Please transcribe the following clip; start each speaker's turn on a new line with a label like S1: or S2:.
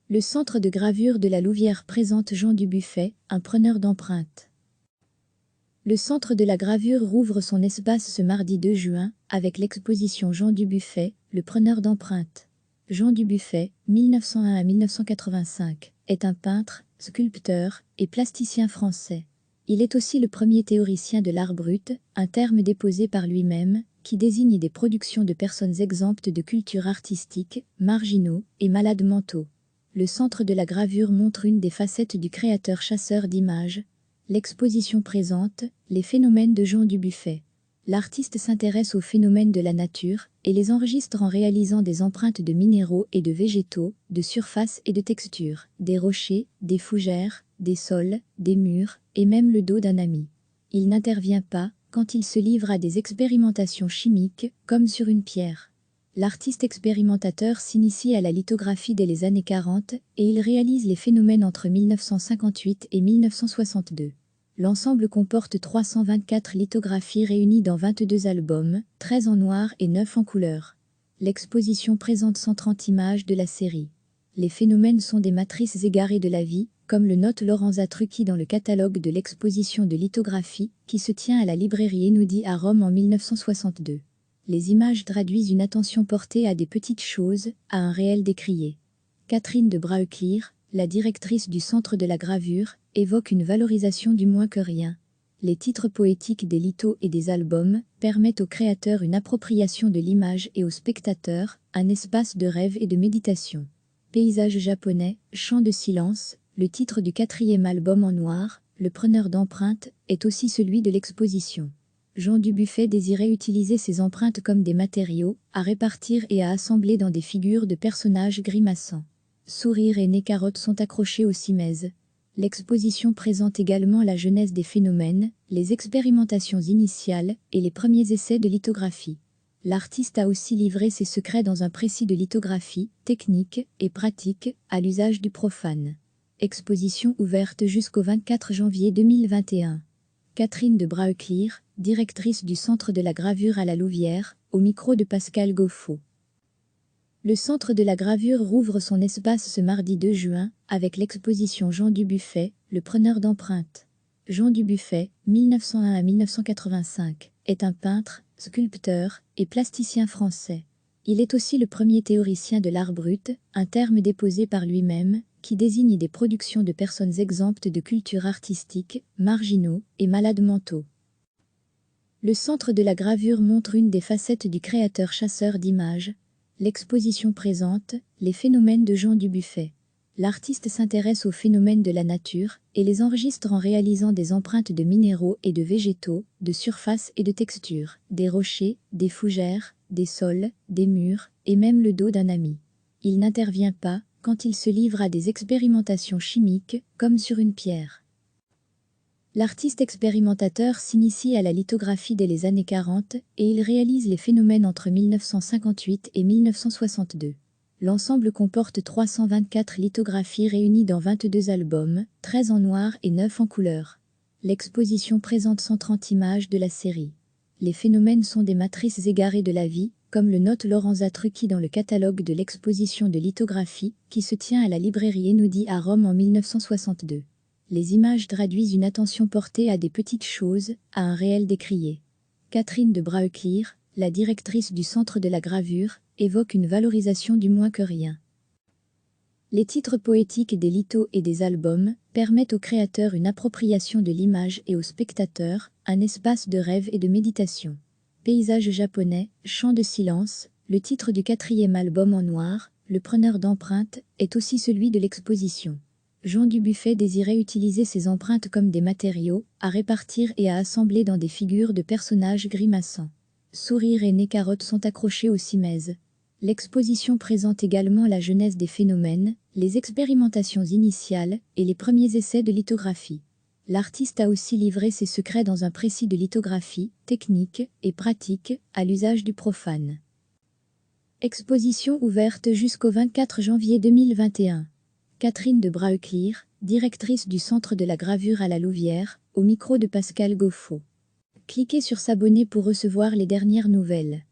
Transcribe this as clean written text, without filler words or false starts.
S1: Le centre de gravure de la Louvière présente Jean Dubuffet, un preneur d'empreintes. Le centre de la gravure rouvre son espace ce mardi 2 juin avec l'exposition Jean Dubuffet, le preneur d'empreintes. Jean Dubuffet, 1901 à 1985, est un peintre, sculpteur et plasticien français. Il est aussi le premier théoricien de l'art brut, un terme déposé par lui-même, qui désigne des productions de personnes exemptes de culture artistique, marginaux et malades mentaux. Le centre de la gravure montre une des facettes du créateur chasseur d'images. L'exposition présente les phénomènes de Jean Dubuffet. L'artiste s'intéresse aux phénomènes de la nature et les enregistre en réalisant des empreintes de minéraux et de végétaux, de surface et de texture, des rochers, des fougères, des sols, des murs et même le dos d'un ami. Il n'intervient pas quand il se livre à des expérimentations chimiques comme sur une pierre. L'artiste expérimentateur s'initie à la lithographie dès les années 40 et il réalise les phénomènes entre 1958 et 1962. L'ensemble comporte 324 lithographies réunies dans 22 albums, 13 en noir et 9 en couleur. L'exposition présente 130 images de la série. Les phénomènes sont des matrices égarées de la vie, comme le note Lorenza Trucchi dans le catalogue de l'exposition de lithographie qui se tient à la librairie Einaudi à Rome en 1962. Les images traduisent une attention portée à des petites choses, à un réel décrié. Catherine de Braeuclir, la directrice du Centre de la gravure, évoque une valorisation du moins que rien. Les titres poétiques des lithos et des albums permettent au créateur une appropriation de l'image et au spectateur un espace de rêve et de méditation. Paysage japonais, chant de silence, le titre du 4e album en noir, Le preneur d'empreintes, est aussi celui de l'exposition. Jean Dubuffet désirait utiliser ses empreintes comme des matériaux, à répartir et à assembler dans des figures de personnages grimaçants. Sourire et nez carotte sont accrochés aux cimaises. L'exposition présente également la genèse des phénomènes, les expérimentations initiales et les premiers essais de lithographie. L'artiste a aussi livré ses secrets dans un précis de lithographie, technique et pratique, à l'usage du profane. Exposition ouverte jusqu'au 24 janvier 2021. Catherine de Braeuclir, directrice du Centre de la gravure à la Louvière, au micro de Pascal Gauffot. Le Centre de la gravure rouvre son espace ce mardi 2 juin avec l'exposition Jean Dubuffet, le preneur d'empreintes. Jean Dubuffet, 1901 à 1985, est un peintre, sculpteur et plasticien français. Il est aussi le premier théoricien de l'art brut, un terme déposé par lui-même, qui désigne des productions de personnes exemptes de culture artistique, marginaux et malades mentaux. Le centre de la gravure montre une des facettes du créateur chasseur d'images. L'exposition présente les phénomènes de Jean Dubuffet. L'artiste s'intéresse aux phénomènes de la nature et les enregistre en réalisant des empreintes de minéraux et de végétaux, de surface et de texture, des rochers, des fougères, des sols, des murs et même le dos d'un ami. Il n'intervient pas quand il se livre à des expérimentations chimiques comme sur une pierre. L'artiste expérimentateur s'initie à la lithographie dès les années 40 et il réalise les phénomènes entre 1958 et 1962. L'ensemble comporte 324 lithographies réunies dans 22 albums, 13 en noir et 9 en couleur. L'exposition présente 130 images de la série. Les phénomènes sont des matrices égarées de la vie, comme le note Lorenza Trucchi dans le catalogue de l'exposition de lithographie qui se tient à la librairie Einaudi à Rome en 1962. Les images traduisent une attention portée à des petites choses, à un réel décrié. Catherine de Braeuclir, la directrice du Centre de la gravure, évoque une valorisation du moins que rien. Les titres poétiques des lithos et des albums permettent au créateur une appropriation de l'image et au spectateur un espace de rêve et de méditation. Paysage japonais, chant de silence, le titre du 4e album en noir, Le preneur d'empreintes, est aussi celui de l'exposition. Jean Dubuffet désirait utiliser ses empreintes comme des matériaux, à répartir et à assembler dans des figures de personnages grimaçants. Sourire et nez carotte sont accrochés aux cimaises. L'exposition présente également la genèse des phénomènes, les expérimentations initiales et les premiers essais de lithographie. L'artiste a aussi livré ses secrets dans un précis de lithographie, technique et pratique, à l'usage du profane. Exposition ouverte jusqu'au 24 janvier 2021. Catherine de Braeuclir, directrice du Centre de la gravure à la Louvière, au micro de Pascal Gauffot. Cliquez sur s'abonner pour recevoir les dernières nouvelles.